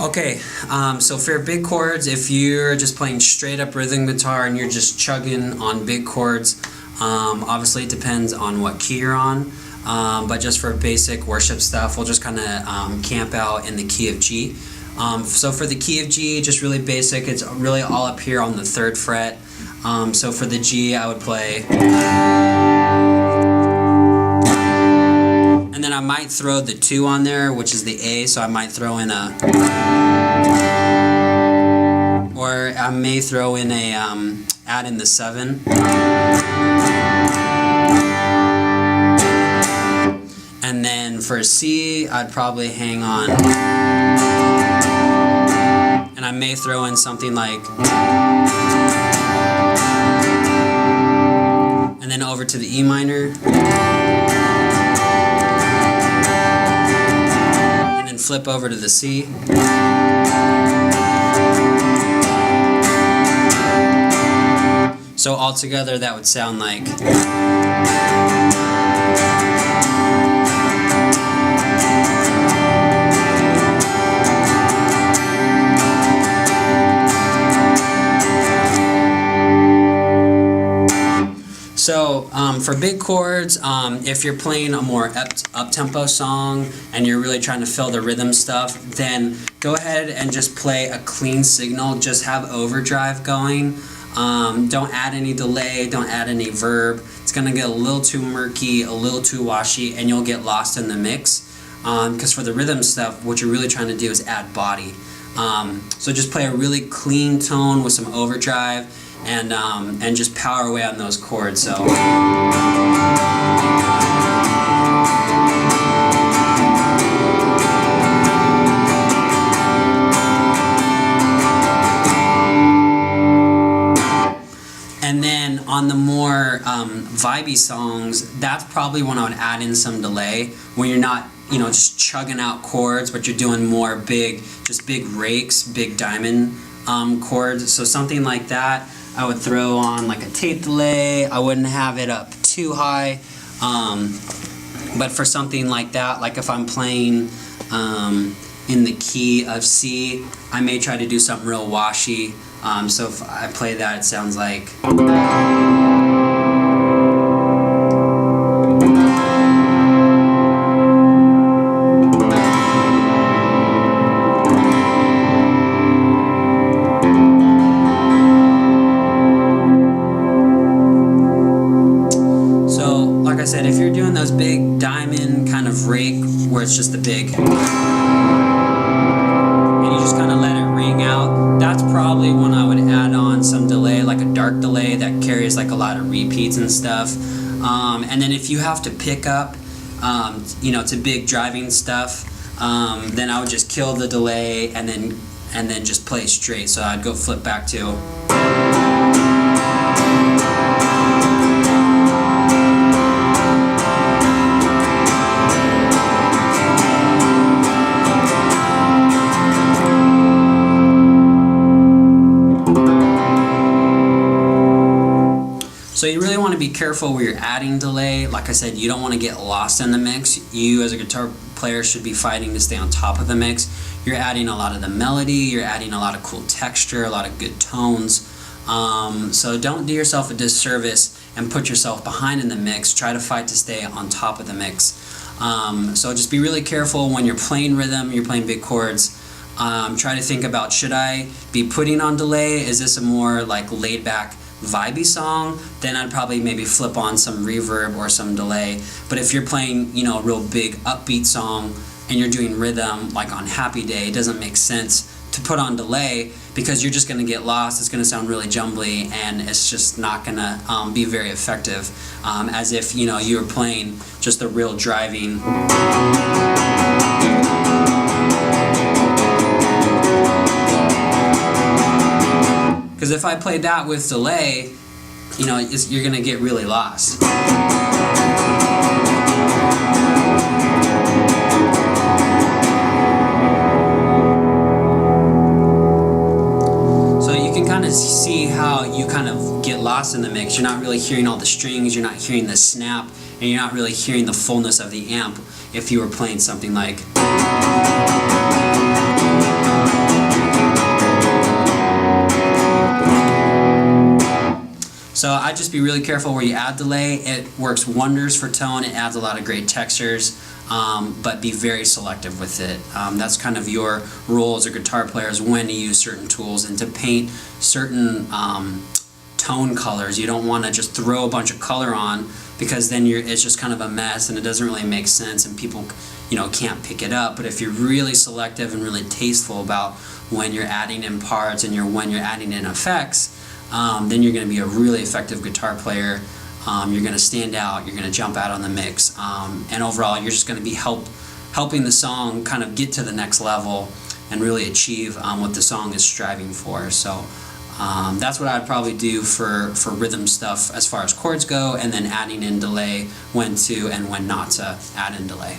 Okay, so for big chords, if you're just playing straight up rhythm guitar and you're just chugging on big chords, obviously it depends on what key you're on, but just for basic worship stuff, we'll just kind of camp out in the key of G. So for the key of G, just really basic, it's really all up here on the 3rd fret. So for the G, I would play, and then I might throw the 2 on there, which is the A, so I might throw in a, or I may throw in a, add in the 7. And then for C, I'd probably hang on, and I may throw in something like, and then over to the E minor, and then flip over to the C. So altogether that would sound like, so for big chords, if you're playing a more up-tempo song and you're really trying to fill the rhythm stuff, then go ahead and just play a clean signal. Just have overdrive going. Don't add any delay, don't add any verb. It's going to get a little too murky, a little too washy, and you'll get lost in the mix. Because for the rhythm stuff, what you're really trying to do is add body. So just play a really clean tone with some overdrive, and just power away on those chords. So. And then on the more vibey songs, that's probably when I would add in some delay, when you're not, just chugging out chords, but you're doing more big rakes, big diamond chords. So something like that, I would throw on like a tape delay. I wouldn't have it up too high, but for something like that, like if I'm playing in the key of C, I may try to do something real washy. So if I play that, it sounds like. So, like I said, if you're doing those big diamond kind of rake where it's just the big, and you just kind of let it ring out, that's probably when I would add on some delay, like a dark delay that carries like a lot of repeats and stuff. And then if you have to pick up, to big driving stuff, then I would just kill the delay and then just play straight. So I'd go flip back to. So you really want to be careful where you're adding delay. Like I said, you don't want to get lost in the mix. You as a guitar player should be fighting to stay on top of the mix. You're adding a lot of the melody, you're adding a lot of cool texture, a lot of good tones. So don't do yourself a disservice and put yourself behind in the mix. Try to fight to stay on top of the mix. So just be really careful when you're playing rhythm, you're playing big chords. Try to think about, should I be putting on delay? Is this a more like laid back vibey song? Then I'd probably maybe flip on some reverb or some delay. But if you're playing, a real big upbeat song and you're doing rhythm like on Happy Day, it doesn't make sense to put on delay because you're just going to get lost. It's going to sound really jumbly and it's just not going to be very effective, as if you were playing just a real driving. Because if I played that with delay, you're going to get really lost. So you can kind of see how you kind of get lost in the mix. You're not really hearing all the strings, you're not hearing the snap, and you're not really hearing the fullness of the amp if you were playing something like. So I'd just be really careful where you add delay. It works wonders for tone. It adds a lot of great textures, but be very selective with it. That's kind of your role as a guitar player, is when to use certain tools and to paint certain tone colors. You don't want to just throw a bunch of color on, because then it's just kind of a mess and it doesn't really make sense and people can't pick it up. But if you're really selective and really tasteful about when you're adding in parts and when you're adding in effects, then you're going to be a really effective guitar player. You're going to stand out, you're going to jump out on the mix, and overall you're just going to be helping the song kind of get to the next level and really achieve what the song is striving for. So that's what I'd probably do for rhythm stuff as far as chords go, and then adding in delay, when to and when not to add in delay.